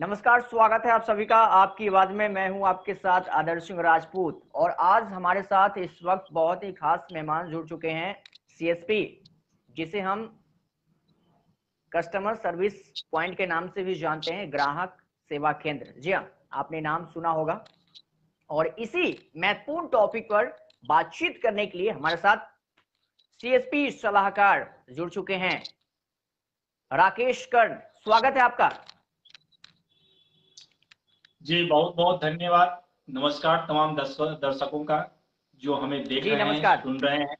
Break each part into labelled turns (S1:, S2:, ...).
S1: नमस्कार, स्वागत है आप सभी का आपकी आवाज में। मैं हूं आपके साथ आदर्श सिंह राजपूत और आज हमारे साथ इस वक्त बहुत ही खास मेहमान जुड़ चुके हैं। सीएसपी, जिसे हम कस्टमर सर्विस पॉइंट के नाम से भी जानते हैं, ग्राहक सेवा केंद्र। जी हाँ, आपने नाम सुना होगा। और इसी महत्वपूर्ण टॉपिक पर बातचीत करने के लिए हमारे साथ सीएसपी सलाहकार जुड़ चुके हैं, राकेश कर्ण। स्वागत है आपका।
S2: जी बहुत बहुत धन्यवाद। नमस्कार तमाम दर्शकों का जो हमें देख
S1: जी
S2: रहे हैं,
S1: नमस्कार
S2: सुन रहे हैं।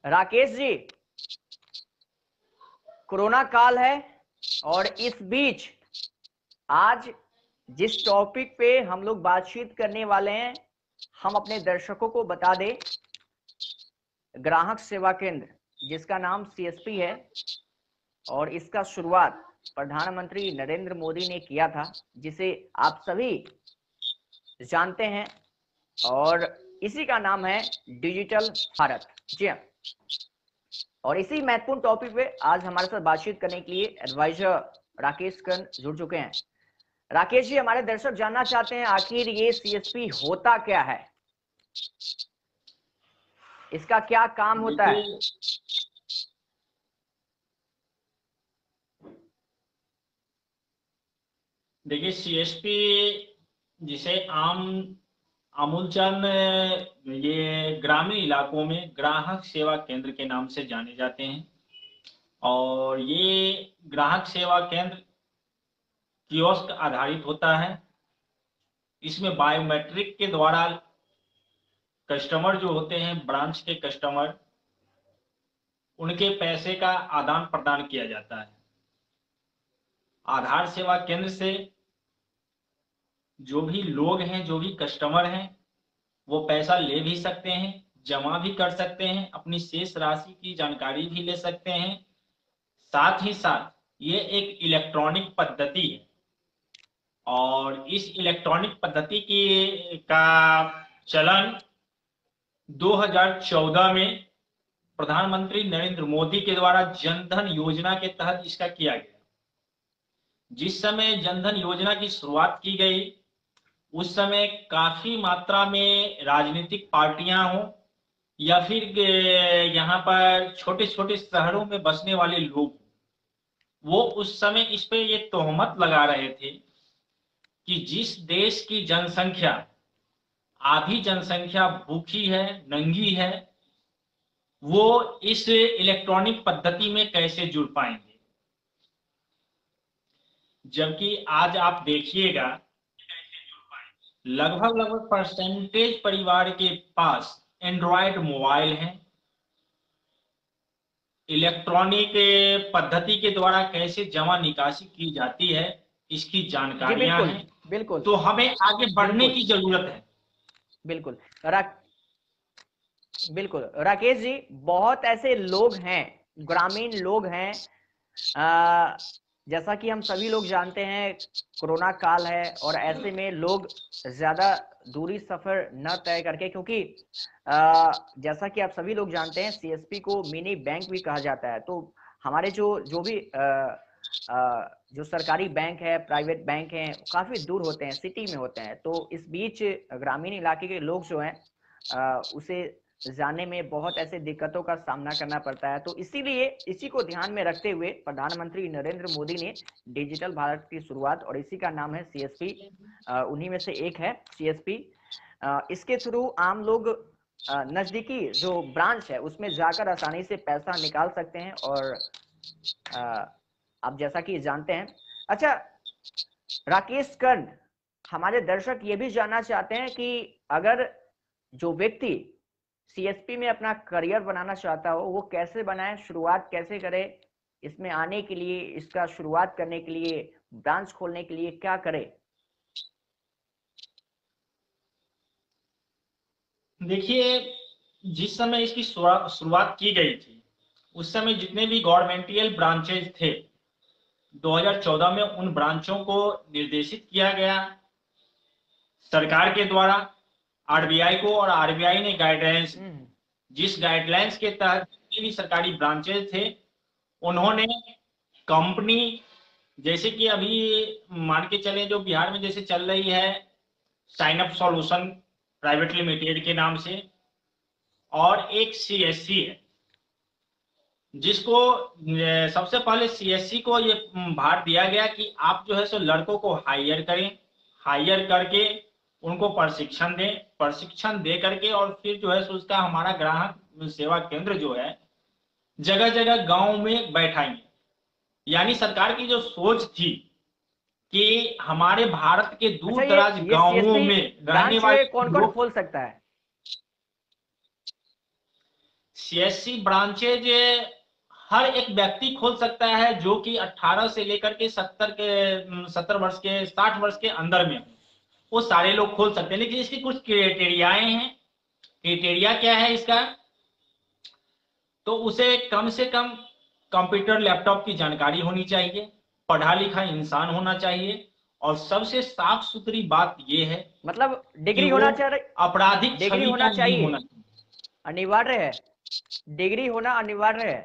S1: राकेश जी, कोरोना काल है और इस बीच आज जिस टॉपिक पे हम लोग बातचीत करने वाले हैं, हम अपने दर्शकों को बता दें, ग्राहक सेवा केंद्र, जिसका नाम सीएसपी है और इसका शुरुआत प्रधानमंत्री नरेंद्र मोदी ने किया था, जिसे आप सभी जानते हैं, और इसी का नाम है डिजिटल भारत। जी हाँ, और इसी महत्वपूर्ण टॉपिक पे आज हमारे साथ बातचीत करने के लिए एडवाइजर राकेश कर्ण जुड़ चुके हैं। राकेश जी, हमारे दर्शक जानना चाहते हैं आखिर ये सीएसपी होता क्या है, इसका क्या काम होता है?
S2: देखिए सीएसपी जिसे आमूलचंद ये ग्रामीण इलाकों में ग्राहक सेवा केंद्र के नाम से जाने जाते हैं। और ये ग्राहक सेवा केंद्र कियोस्क आधारित होता है। इसमें बायोमेट्रिक के द्वारा कस्टमर जो होते हैं, ब्रांच के कस्टमर, उनके पैसे का आदान प्रदान किया जाता है। आधार सेवा केंद्र से जो भी लोग हैं, जो भी कस्टमर हैं, वो पैसा ले भी सकते हैं, जमा भी कर सकते हैं, अपनी शेष राशि की जानकारी भी ले सकते हैं। साथ ही साथ ये एक इलेक्ट्रॉनिक पद्धति है और इस इलेक्ट्रॉनिक पद्धति की का चलन 2014 में प्रधानमंत्री नरेंद्र मोदी के द्वारा जनधन योजना के तहत इसका किया गया। जिस समय जनधन योजना की शुरुआत की गई, उस समय काफी मात्रा में राजनीतिक पार्टियां हो या फिर यहाँ पर छोटे छोटे शहरों में बसने वाले लोग, वो उस समय इस पे ये तोहमत लगा रहे थे कि जिस देश की जनसंख्या, आधी जनसंख्या भूखी है, नंगी है, वो इस इलेक्ट्रॉनिक पद्धति में कैसे जुड़ पाएंगे। जबकि आज आप देखिएगा लगभग परसेंटेज परिवार के पास एंड्रॉयड मोबाइल है। इलेक्ट्रॉनिक पद्धति के द्वारा कैसे जमा निकासी की जाती है, इसकी जानकारियां हैं।
S1: बिल्कुल,
S2: तो हमें आगे बढ़ने की जरूरत है।
S1: बिल्कुल बिल्कुल राकेश जी, बहुत ऐसे लोग हैं, ग्रामीण लोग हैं, जैसा कि हम सभी लोग जानते हैं, कोरोना काल है और ऐसे में लोग ज्यादा दूरी सफर न तय करके, क्योंकि जैसा कि आप सभी लोग जानते हैं, सीएसपी को मिनी बैंक भी कहा जाता है। तो हमारे जो भी जो सरकारी बैंक है, प्राइवेट बैंक हैं, काफी दूर होते हैं, सिटी में होते हैं। तो इस बीच ग्रामीण इलाके के लोग जो हैं उसे जाने में बहुत ऐसे दिक्कतों का सामना करना पड़ता है। तो इसीलिए इसी को ध्यान में रखते हुए प्रधानमंत्री नरेंद्र मोदी ने डिजिटल भारत की शुरुआत, और इसी का नाम है सीएसपी, उन्हीं में से एक है सीएसपी। इसके थ्रू आम लोग नजदीकी जो ब्रांच है उसमें जाकर आसानी से पैसा निकाल सकते हैं। और आप जैसा कि जानते हैं, अच्छा राकेश कर्ण, हमारे दर्शक ये भी जानना चाहते हैं कि अगर जो व्यक्ति सीएसपी में अपना करियर बनाना चाहता हो, वो कैसे बनाए, शुरुआत कैसे करे, इसमें आने के लिए, इसका शुरुआत करने के लिए, ब्रांच खोलने के लिए क्या करे?
S2: देखिए, जिस समय इसकी शुरुआत की गई थी, उस समय जितने भी गवर्नमेंटियल ब्रांचेज थे, 2014 में उन ब्रांचों को निर्देशित किया गया सरकार के द्वारा आरबीआई को, और आरबीआई ने गाइडलाइंस, जिस गाइडलाइंस के तहत जितने भी सरकारी ब्रांचेज थे, उन्होंने कंपनी जैसे कि अभी मान के चले जो बिहार में जैसे चल रही है sign up solution private limited के नाम से, और एक सीएससी है जिसको सबसे पहले सीएससी को ये भार दिया गया कि आप जो है सो लड़कों को हायर करें, हायर करके उनको प्रशिक्षण दें, प्रशिक्षण दे करके और फिर जो है सो उसका हमारा ग्राहक सेवा केंद्र जो है जगह जगह गांव में बैठाएंगे। यानी सरकार की जो सोच थी कि हमारे भारत के
S1: अच्छा,
S2: दूर दराज
S1: ये
S2: गांवों
S1: सीएसपी
S2: में रहने
S1: ब्रांच
S2: वाले
S1: कौन कौन
S2: लोग,
S1: खोल सकता है?
S2: सीएससी ब्रांचेज हर एक व्यक्ति खोल सकता है जो कि 18 से लेकर के 70 वर्ष के 60 वर्ष के अंदर में, वो सारे लोग खोल सकते हैं। लेकिन इसकी कुछ क्राइटेरियाएं हैं। क्राइटेरिया क्या है इसका, तो उसे कम से कम कंप्यूटर लैपटॉप की जानकारी होनी चाहिए, पढ़ा लिखा इंसान होना चाहिए, और सबसे साफ सुथरी बात यह है
S1: मतलब
S2: कि
S1: डिग्री
S2: वो
S1: होना चाहिए,
S2: आपराधिक
S1: डिग्री
S2: छवि
S1: होना
S2: का नहीं
S1: चाहिए,
S2: होना चाहिए।
S1: अनिवार्य है, डिग्री होना अनिवार्य है।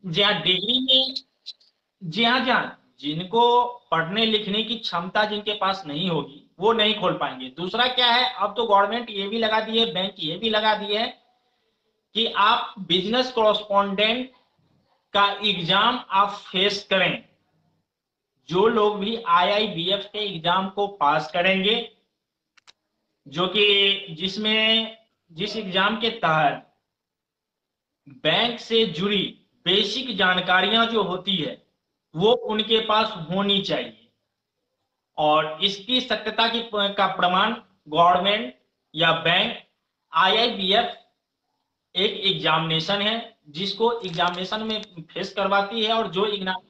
S2: जहाँ डिग्री में, जी हाँ, जहाँ जिनको पढ़ने लिखने की क्षमता जिनके पास नहीं होगी वो नहीं खोल पाएंगे। दूसरा क्या है, अब तो गवर्नमेंट ये भी लगा दी है, बैंक ये भी लगा दी है कि आप बिजनेस कॉरेस्पॉन्डेंट का एग्जाम आप फेस करें। जो लोग भी आईआईबीएफ के एग्जाम को पास करेंगे, जो कि जिस एग्जाम के तहत बैंक से जुड़ी बेसिक जानकारियां जो होती है वो उनके पास होनी चाहिए, और इसकी सत्यता का प्रमाण गवर्नमेंट या बैंक, आईआईबीएफ एक एग्जामिनेशन है जिसको एग्जामिनेशन में फेस करवाती है, और जो एग्जाम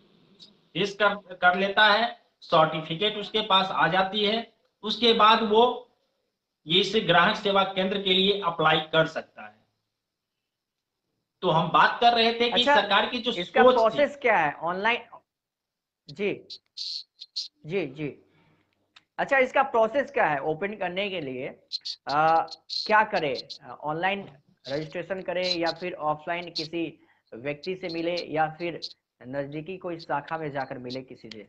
S2: फेस कर लेता है सर्टिफिकेट उसके पास आ जाती है, उसके बाद वो ये इस ग्राहक सेवा केंद्र के लिए अप्लाई कर सकता है। तो हम बात कर रहे थे कि
S1: अच्छा,
S2: सरकार की जो
S1: इसका
S2: सोच थी,
S1: प्रोसेस क्या है ऑनलाइन? जी जी जी। अच्छा, इसका प्रोसेस क्या है ओपन करने के लिए? क्या करें, ऑनलाइन रजिस्ट्रेशन करें या फिर ऑफलाइन किसी व्यक्ति से मिले या फिर नजदीकी कोई शाखा में जाकर मिले किसी से?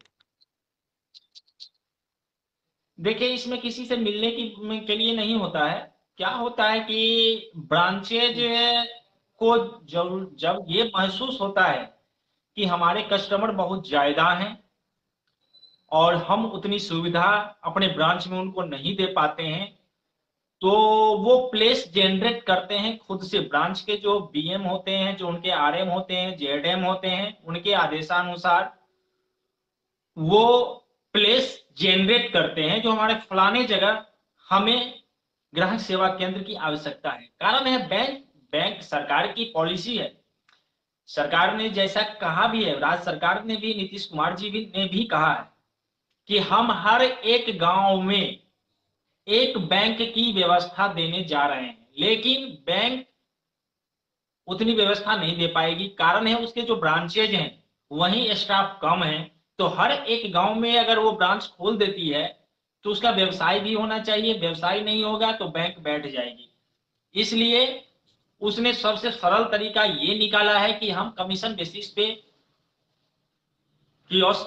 S2: देखिए इसमें किसी से मिलने के लिए नहीं होता है। क्या होता है कि ब्रांचेज को जब ये महसूस होता है कि हमारे कस्टमर बहुत ज्यादा हैं और हम उतनी सुविधा अपने ब्रांच में उनको नहीं दे पाते हैं, तो वो प्लेस जनरेट करते हैं खुद से। ब्रांच के जो बीएम होते हैं, जो उनके आरएम होते हैं, जेडएम होते हैं, उनके आदेशानुसार वो प्लेस जनरेट करते हैं जो हमारे फलाने जगह हमें ग्राहक सेवा केंद्र की आवश्यकता है। कारण है बैंक सरकार की पॉलिसी है। सरकार ने जैसा कहा भी है, राज्य सरकार ने भी, नीतीश कुमार जी ने भी कहा है कि हम हर एक गांव में एक बैंक की व्यवस्था देने जा रहे हैं। लेकिन बैंक उतनी व्यवस्था नहीं दे पाएगी। कारण है उसके जो ब्रांचेज हैं वहीं स्टाफ कम है। तो हर एक गांव में अगर वो ब्रांच खोल देती है तो उसका व्यवसाय भी होना चाहिए, व्यवसाय नहीं होगा तो बैंक बैठ जाएगी। इसलिए उसने सबसे सरल तरीका ये निकाला है कि हम कमीशन बेसिस पे कियोस्क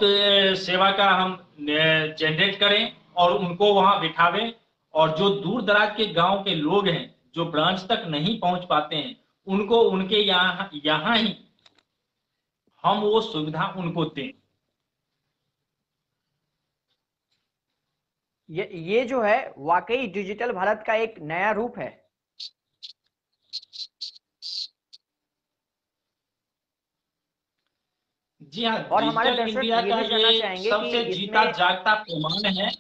S2: सेवा का हम जनरेट करें और उनको वहां बिठावें, और जो दूर दराज के गांव के लोग हैं जो ब्रांच तक नहीं पहुंच पाते हैं उनको उनके यहाँ ही हम वो सुविधा उनको दें।
S1: ये जो है वाकई डिजिटल भारत का एक नया रूप है।
S2: जी हाँ,
S1: और हमारे
S2: डिजिटल
S1: दर्शक
S2: इंडिया
S1: ये
S2: का
S1: भी जानना
S2: ये
S1: चाहेंगे कि
S2: सबसे जीता
S1: इसमें,
S2: जागता प्रमाण है।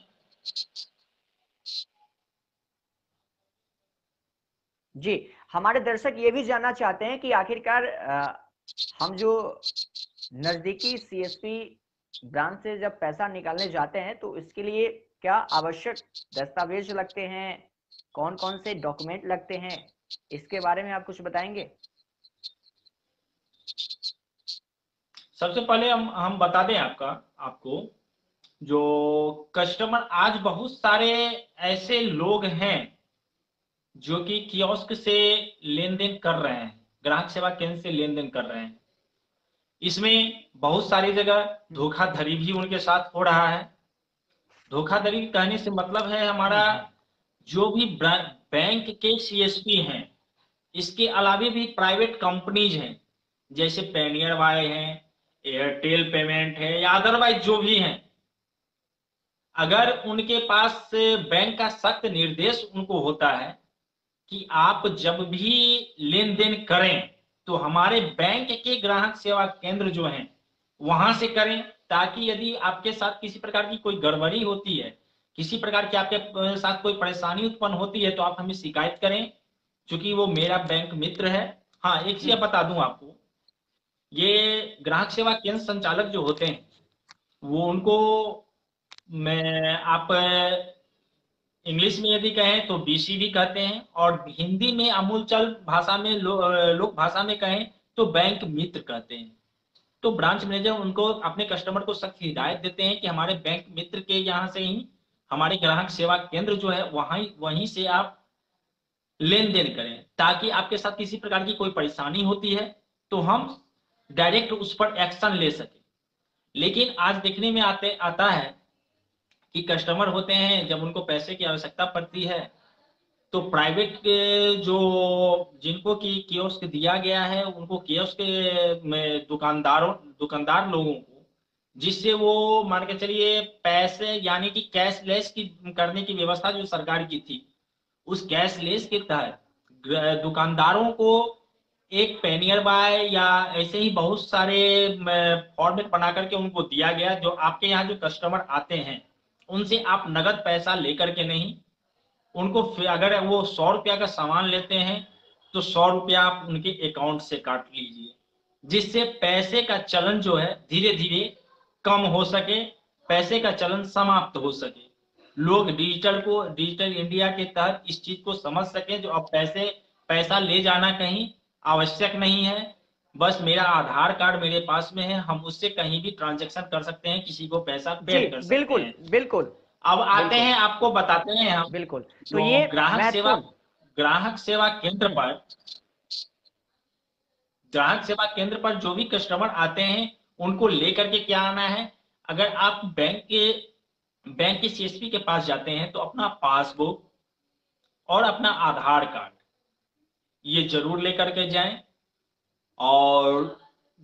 S1: जी, हमारे दर्शक ये भी जानना चाहते हैं कि आखिरकार हम जो नजदीकी सीएसपी ब्रांच से जब पैसा निकालने जाते हैं तो इसके लिए क्या आवश्यक दस्तावेज लगते हैं, कौन कौन से डॉक्यूमेंट लगते हैं, इसके बारे में आप कुछ बताएंगे?
S2: सबसे पहले हम बता दें आपको जो कस्टमर, आज बहुत सारे ऐसे लोग हैं जो कि कियोस्क से लेन देन कर रहे हैं, ग्राहक सेवा केंद्र से लेन देन कर रहे हैं। इसमें बहुत सारी जगह धोखाधड़ी भी उनके साथ हो रहा है। धोखाधड़ी कहने से मतलब है हमारा जो भी बैंक के सीएसपी हैं, इसके अलावे भी प्राइवेट कंपनीज हैं, जैसे पेनियर वाई हैं, एयरटेल पेमेंट है या अदरवाइज जो भी हैं, अगर उनके पास बैंक का सख्त निर्देश उनको होता है कि आप जब भी लेन देन करें तो हमारे बैंक के ग्राहक सेवा केंद्र जो हैं वहां से करें, ताकि यदि आपके साथ किसी प्रकार की कोई गड़बड़ी होती है, किसी प्रकार की आपके साथ कोई परेशानी उत्पन्न होती है, तो आप हमें शिकायत करें, क्योंकि वो मेरा बैंक मित्र है। हाँ, एक चीज बता दूं आपको, ये ग्राहक सेवा केंद्र संचालक जो होते हैं वो उनको आप इंग्लिश में यदि कहें तो बीसी भी कहते हैं, और हिंदी में अमूलचल भाषा में लोक भाषा में कहें तो बैंक मित्र कहते हैं। तो ब्रांच मैनेजर उनको अपने कस्टमर को सख्त हिदायत देते हैं कि हमारे बैंक मित्र के यहाँ से ही हमारे ग्राहक सेवा केंद्र जो है वहीं से आप लेन देन करें, ताकि आपके साथ किसी प्रकार की कोई परेशानी होती है तो हम डायरेक्ट उस पर एक्शन ले सके। लेकिन आज देखने में आता है कि कस्टमर होते हैं, जब उनको पैसे की आवश्यकता पड़ती है तो प्राइवेट जो जिनको की कियोस्क दिया गया है उनको कियोस्क में दुकानदार लोगों को, जिससे वो मान के चलिए पैसे यानी कि कैशलेस की करने की व्यवस्था जो सरकार की थी, उस कैशलेस के तहत दुकानदारों को एक पेनियर बाय या ऐसे ही बहुत सारे फॉर्मेट बना करके उनको दिया गया, जो आपके यहाँ जो कस्टमर आते हैं उनसे आप नगद पैसा लेकर के नहीं, उनको अगर वो 100 रुपया का सामान लेते हैं तो 100 रुपया आप उनके अकाउंट से काट लीजिए, जिससे पैसे का चलन जो है धीरे धीरे कम हो सके, पैसे का चलन समाप्त हो सके, लोग डिजिटल इंडिया के तहत इस चीज को समझ सके, जो अब पैसा ले जाना कहीं आवश्यक नहीं है, बस मेरा आधार कार्ड मेरे पास में है, हम उससे कहीं भी ट्रांजैक्शन कर सकते हैं, किसी को पैसा पेड कर सकते हैं।
S1: बिल्कुल बिल्कुल।
S2: अब आते हैं, आपको बताते हैं हम
S1: बिल्कुल। तो ये
S2: ग्राहक सेवा केंद्र पर जो भी कस्टमर आते हैं उनको लेकर के क्या आना है। अगर आप बैंक के सीएसपी के पास जाते हैं तो अपना पासबुक और अपना आधार कार्ड ये जरूर लेकर के जाएं, और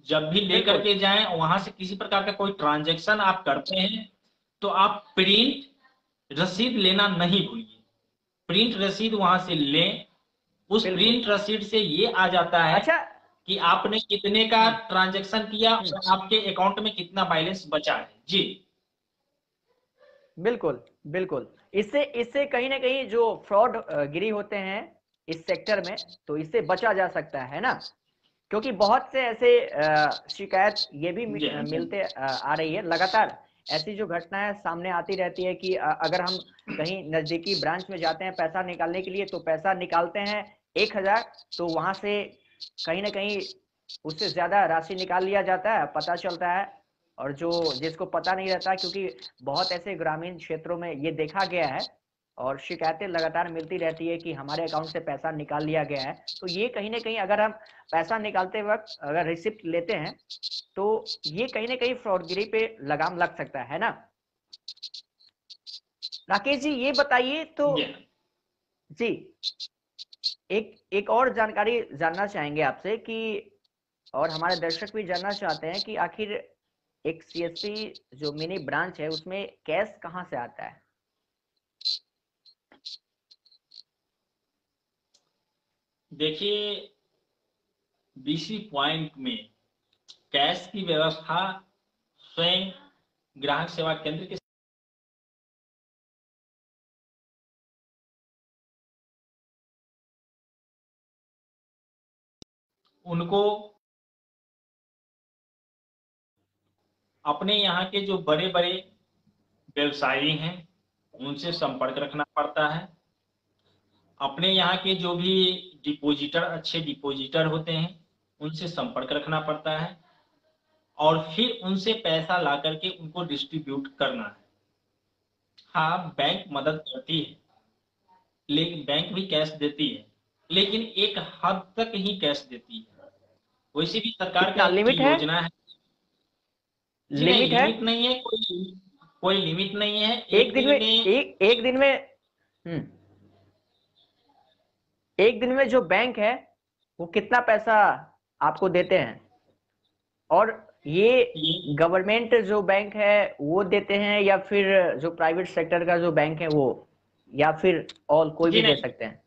S2: जब भी लेकर के जाएं वहां से किसी प्रकार का कोई ट्रांजैक्शन आप करते हैं तो आप प्रिंट रसीद लेना नहीं भूलिए। प्रिंट रसीद वहां से लें, उस प्रिंट रसीद से ये आ जाता है कि आपने कितने का ट्रांजैक्शन किया और आपके अकाउंट में कितना बैलेंस बचा है। जी
S1: बिल्कुल बिल्कुल। इससे कहीं ना कहीं जो फ्रॉड गिरी होते हैं इस सेक्टर में, तो इससे बचा जा सकता है ना, क्योंकि बहुत से ऐसे शिकायत ये भी मिलते आ रही है लगातार। ऐसी जो घटनाएं सामने आती रहती है कि अगर हम कहीं नजदीकी ब्रांच में जाते हैं पैसा निकालने के लिए, तो पैसा निकालते हैं 1000, तो वहां से कहीं ना कहीं उससे ज्यादा राशि निकाल लिया जाता है, पता चलता है। और जिसको पता नहीं रहता, क्योंकि बहुत ऐसे ग्रामीण क्षेत्रों में ये देखा गया है और शिकायतें लगातार मिलती रहती है कि हमारे अकाउंट से पैसा निकाल लिया गया है। तो ये कहीं ना कहीं अगर हम पैसा निकालते वक्त अगर रिसिप्ट लेते हैं तो ये कहीं ना कहीं फ्रॉडगिरी पे लगाम लग सकता है ना। राकेश जी ये बताइए तो जी एक और जानकारी जानना चाहेंगे आपसे कि, और हमारे दर्शक भी जानना चाहते हैं कि आखिर एक सीएसपी जो मिनी ब्रांच है उसमें कैश कहां से आता है।
S2: देखिए, बीसी पॉइंट में कैश की व्यवस्था स्वयं ग्राहक सेवा केंद्र के उनको अपने यहाँ के जो बड़े बड़े व्यवसायी हैं उनसे संपर्क रखना पड़ता है। अपने यहाँ के जो भी अच्छे डिपॉजिटर होते हैं उनसे संपर्क रखना पड़ता है, और फिर उनसे पैसा ला करके उनको डिस्ट्रीब्यूट करना है। हाँ, बैंक मदद करती है, लेकिन बैंक भी कैश देती है, लेकिन एक हद तक ही कैश देती है। वैसे भी सरकार का
S1: लिमिट है
S2: योजना है जी नहीं,
S1: लिमिट है?
S2: लिमिट नहीं है, कोई लिमिट नहीं है।
S1: एक दिन में एक दिन में एक दिन में जो बैंक है वो कितना पैसा आपको देते हैं? और ये
S2: ये
S1: गवर्नमेंट जो बैंक है वो देते हैं, या फिर जो प्राइवेट सेक्टर का जो बैंक है वो, या फिर ऑल कोई
S2: जी
S1: भी दे
S2: नहीं,
S1: सकते हैं?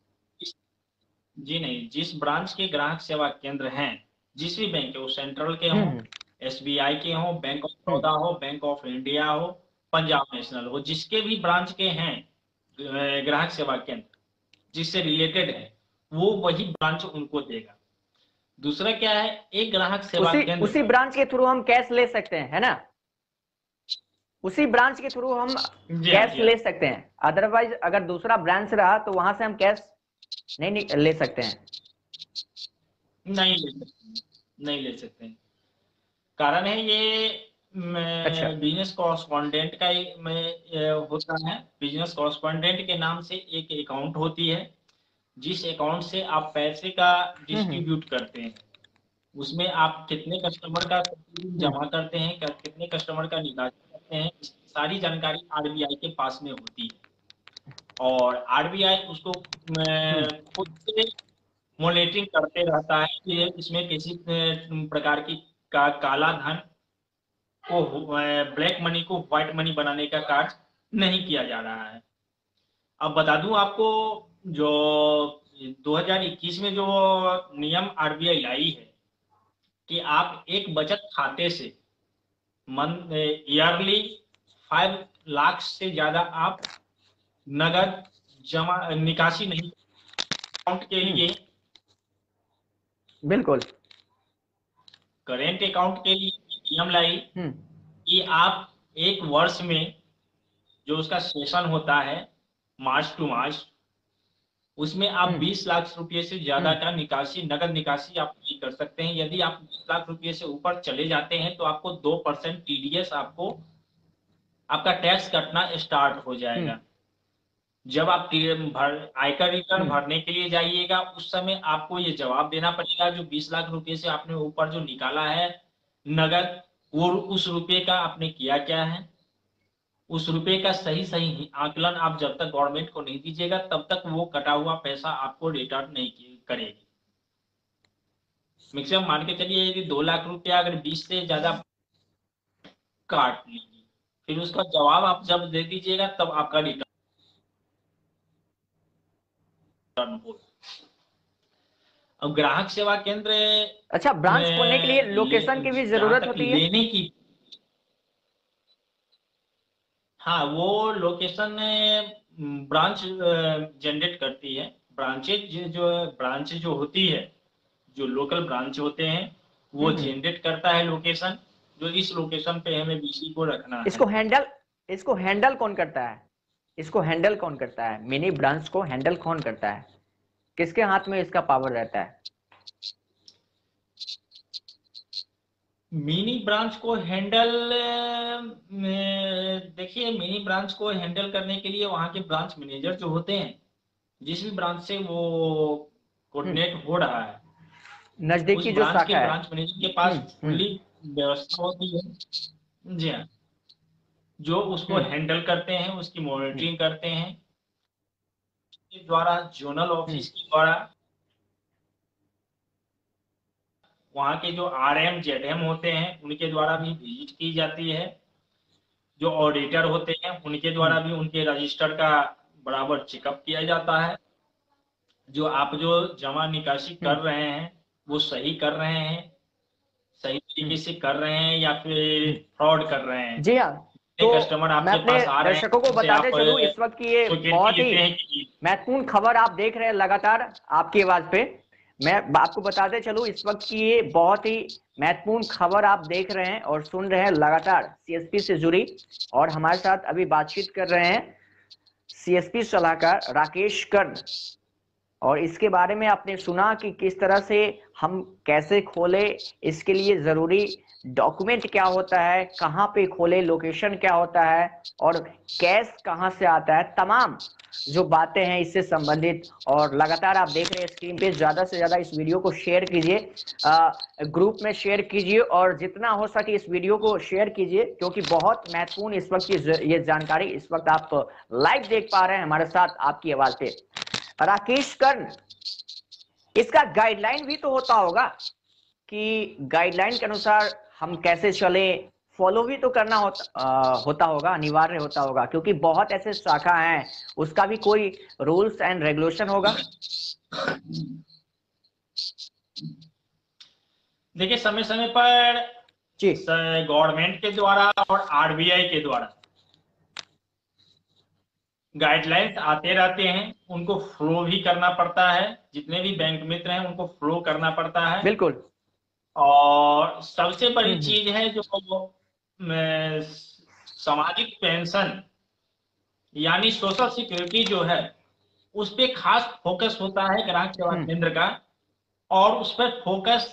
S2: जी नहीं, जिस ब्रांच के ग्राहक सेवा केंद्र हैं, जिस भी बैंक के, वो सेंट्रल के हों,
S1: हम्म
S2: एसबीआई के हों, बैंक ऑफ
S1: हम्म
S2: बड़ौदा हो, बैंक ऑफ इंडिया हो, पंजाब नेशनल हो, जिसके भी ब्रांच के हैं ग्राहक सेवा केंद्र जिससे रिलेटेड है, वो वही ब्रांच उनको देगा। दूसरा क्या है, एक ग्राहक सेवा केंद्र
S1: उसी
S2: पर,
S1: ब्रांच के थ्रू हम कैश ले सकते हैं, है ना? उसी ब्रांच के थ्रू हम
S2: जी हाँ,
S1: कैश
S2: जी हाँ,
S1: ले सकते हैं। अदरवाइज अगर दूसरा ब्रांच रहा तो वहां से हम कैश नहीं ले सकते हैं।
S2: नहीं ले सकते, नहीं ले सकते। कारण है ये
S1: अच्छा।
S2: बिजनेस कॉरेस्पॉन्डेंट का ही होता है। बिजनेस कॉरेस्पॉन्डेंट के नाम से एक अकाउंट होती है, जिस अकाउंट से आप पैसे का
S1: हम्म
S2: डिस्ट्रीब्यूट करते हैं। उसमें आप कितने कस्टमर का
S1: हम्म
S2: जमा करते हैं, कितने कस्टमर का निकासी करते हैं, इसकी सारी जानकारी आरबीआई के पास में होती है। और आरबीआई उसको
S1: हम्म
S2: खुद से मॉनिटरिंग करते रहता है कि इसमें किसी प्रकार की काला धन को, ब्लैक मनी को व्हाइट मनी बनाने का कार्य नहीं किया जा रहा है। अब बता दूं आपको, जो 2021 में जो नियम आरबीआई लाई है कि आप एक बचत खाते से ईयरली 5 लाख से ज्यादा आप नगद जमा निकासी नहीं, अकाउंट के लिए,
S1: बिल्कुल।
S2: करेंट अकाउंट के लिए नियम लाई
S1: हम्म
S2: कि आप एक वर्ष में जो उसका सेशन होता है मार्च टू मार्च, उसमें आप
S1: हम्म
S2: 20 लाख रुपए से ज्यादा
S1: हम्म
S2: का निकासी, नगद निकासी आप नहीं कर सकते हैं। यदि आप 20 लाख रुपए से ऊपर चले जाते हैं तो आपको 2% टीडीएस, आपको आपका टैक्स कटना स्टार्ट हो
S1: हम्म
S2: जाएगा। जब आप आयकर रिटर्न
S1: हम्म
S2: भरने के लिए जाइएगा, उस समय आपको ये जवाब देना पड़ेगा, जो 20 लाख रुपए से आपने ऊपर जो निकाला है नगद, वो उस रुपए का आपने किया क्या है। उस रुपए का सही सही आकलन आप जब तक गवर्नमेंट को नहीं दीजिएगा, तब तक वो कटा हुआ पैसा आपको रिटर्न नहीं करेगी। मैक्सिमम मान के चलिए, यदि 2 लाख रुपया अगर 20 से ज्यादा काट लीजिए, फिर उसका जवाब आप जब दे दीजिएगा तब आपका रिटर्न हो। अब ग्राहक सेवा केंद्र
S1: अच्छा, ब्रांच खोलने के लिए लोकेशन की भी
S2: जहां
S1: जरूरत
S2: तक
S1: होती है?
S2: लेने की, हाँ, वो लोकेशन ब्रांच जनरेट करती है। ब्रांचेज जो ब्रांच जो होती है, जो लोकल ब्रांच होते हैं, वो
S1: हम्म
S2: जनरेट करता है लोकेशन, जो इस लोकेशन पे हमें बीसी को रखना है।
S1: इसको हैंडल कौन करता है? इसको हैंडल कौन करता है? मिनी ब्रांच को हैंडल कौन करता है? किसके हाथ में इसका पावर रहता है?
S2: मिनी ब्रांच को हैंडल, देखिए, मिनी ब्रांच को हैंडल करने के लिए वहां के ब्रांच मैनेजर जो होते हैं, जिस भी ब्रांच से वो कोऑर्डिनेट हो रहा है, उस
S1: नजदीकी जो
S2: ब्रांच के
S1: शाखा है।
S2: ब्रांच मैनेजर के पास
S1: हम्म
S2: फुल्ली व्यवस्था होती है। जी हाँ, जो उसको
S1: हम्म
S2: हैंडल करते हैं, उसकी
S1: हम्म
S2: मॉनिटरिंग करते हैं, के द्वारा, जोनल
S1: हम्म
S2: ऑफिस के द्वारा, वहाँ के जो आरएम जेडएम होते हैं उनके द्वारा भी विजिट की जाती है। जो ऑडिटर होते हैं उनके द्वारा भी उनके रजिस्टर का बराबर चेकअप किया जाता है। जो आप जो जमा निकासी कर
S1: हम्म
S2: रहे हैं वो सही कर रहे हैं, सही तरीके
S1: हम्म
S2: से कर रहे हैं, या फिर
S1: हम्म।
S2: फ्रॉड कर रहे हैं।
S1: जी हाँ। तो
S2: कस्टमर
S1: मैं
S2: आपके
S1: अपने
S2: पास आ रहे हैं,
S1: दर्शकों को
S2: उनसे
S1: बताते
S2: आप
S1: चलूं, इस वक्त की ये बहुत
S2: सिक्योरिटी
S1: ही
S2: लेते हैं कि
S1: महत्वपूर्ण खबर आप देख रहे हैं लगातार आपकी आवाज पे। मैं आपको बताते चलूं, इस वक्त की ये बहुत ही महत्वपूर्ण खबर आप देख रहे हैं और सुन रहे हैं लगातार सीएसपी से जुड़ी। और हमारे साथ अभी बातचीत कर रहे हैं सीएसपी सलाहकार राकेश कर्ण। और इसके बारे में आपने सुना कि किस तरह से हम कैसे खोले, इसके लिए जरूरी डॉक्यूमेंट क्या होता है, कहाँ पे खोले, लोकेशन क्या होता है, और कैश कहाँ से आता है, तमाम जो बातें हैं इससे संबंधित। और लगातार आप देख रहे हैं स्क्रीन पे, ज्यादा से ज्यादा इस वीडियो को शेयर कीजिए, ग्रुप में शेयर कीजिए, और जितना हो सके इस वीडियो को शेयर कीजिए, क्योंकि बहुत महत्वपूर्ण इस वक्त ये जानकारी इस वक्त आप लाइव देख पा रहे हैं हमारे साथ आपकी आवाज पे। राकेश कर्ण, इसका गाइडलाइन भी तो होता होगा कि गाइडलाइन के अनुसार हम कैसे चले, फॉलो भी तो करना होता होगा, अनिवार्य होता होगा, क्योंकि बहुत ऐसे शाखा हैं, उसका भी कोई रूल्स एंड रेगुलेशन होगा।
S2: देखिए, समय समय पर
S1: जी
S2: गवर्नमेंट के द्वारा और आरबीआई के द्वारा गाइडलाइंस आते रहते हैं, उनको फ्लो भी करना पड़ता है। जितने भी बैंक मित्र हैं उनको फ्लो करना पड़ता है।
S1: बिल्कुल।
S2: और सबसे बड़ी चीज है जो सामाजिक पेंशन यानी सोशल सिक्योरिटी जो है, उस पर खास फोकस होता है ग्राहक सेवा केंद्र का। और उस पर फोकस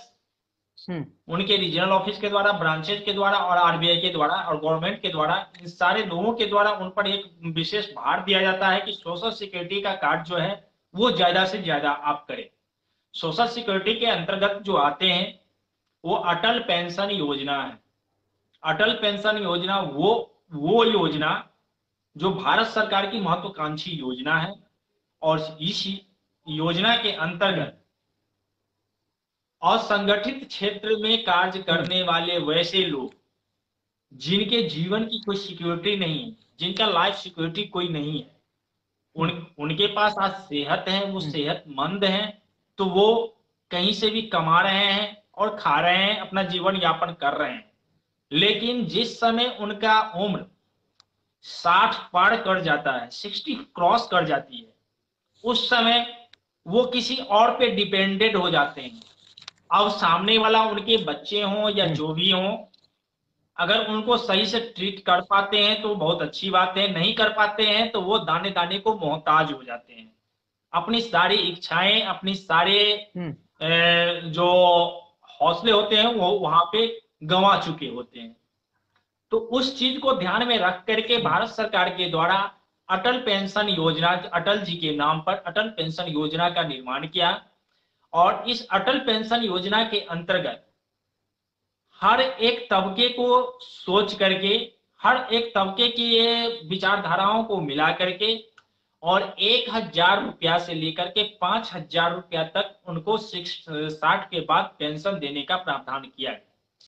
S2: उनके रीजनल ऑफिस के द्वारा, ब्रांचेज के द्वारा और आरबीआई के द्वारा और गवर्नमेंट के द्वारा, इन सारे लोगों के द्वारा उन पर एक विशेष भार दिया जाता है कि सोशल सिक्योरिटी का कार्ड जो है वो ज्यादा से ज्यादा आप करें। सोशल सिक्योरिटी के अंतर्गत जो आते हैं वो अटल पेंशन योजना है। अटल पेंशन योजना वो योजना जो भारत सरकार की महत्वाकांक्षी योजना है। और इस योजना के अंतर्गत असंगठित क्षेत्र में कार्य करने वाले वैसे लोग जिनके जीवन की कोई सिक्योरिटी नहीं है, जिनका लाइफ सिक्योरिटी कोई नहीं है, उनके पास आज सेहत है, वो सेहतमंद हैं, तो वो कहीं से भी कमा रहे हैं और खा रहे हैं, अपना जीवन यापन कर रहे हैं। लेकिन जिस समय उनका उम्र 60 पार कर जाता है, 60 क्रॉस कर जाती है, उस समय वो किसी और पे डिपेंडेंट हो जाते हैं। अब सामने वाला उनके बच्चे हों या जो भी हों, अगर उनको सही से ट्रीट कर पाते हैं तो बहुत अच्छी बात है, नहीं कर पाते हैं तो वो दाने दाने को मोहताज हो जाते हैं। अपनी सारी इच्छाएं, अपनी सारे जो हौसले होते हैं वो वहां पे गंवा चुके होते हैं। तो उस चीज को ध्यान में रख करके भारत सरकार के द्वारा अटल पेंशन योजना, अटल जी के नाम पर अटल पेंशन योजना का निर्माण किया। और इस अटल पेंशन योजना के अंतर्गत हर एक तबके को सोच करके, हर एक तबके की ये विचारधाराओं को मिला करके, और 1000 रुपया से लेकर के 5000 रुपया तक उनको 60 के बाद पेंशन देने का प्रावधान किया गया।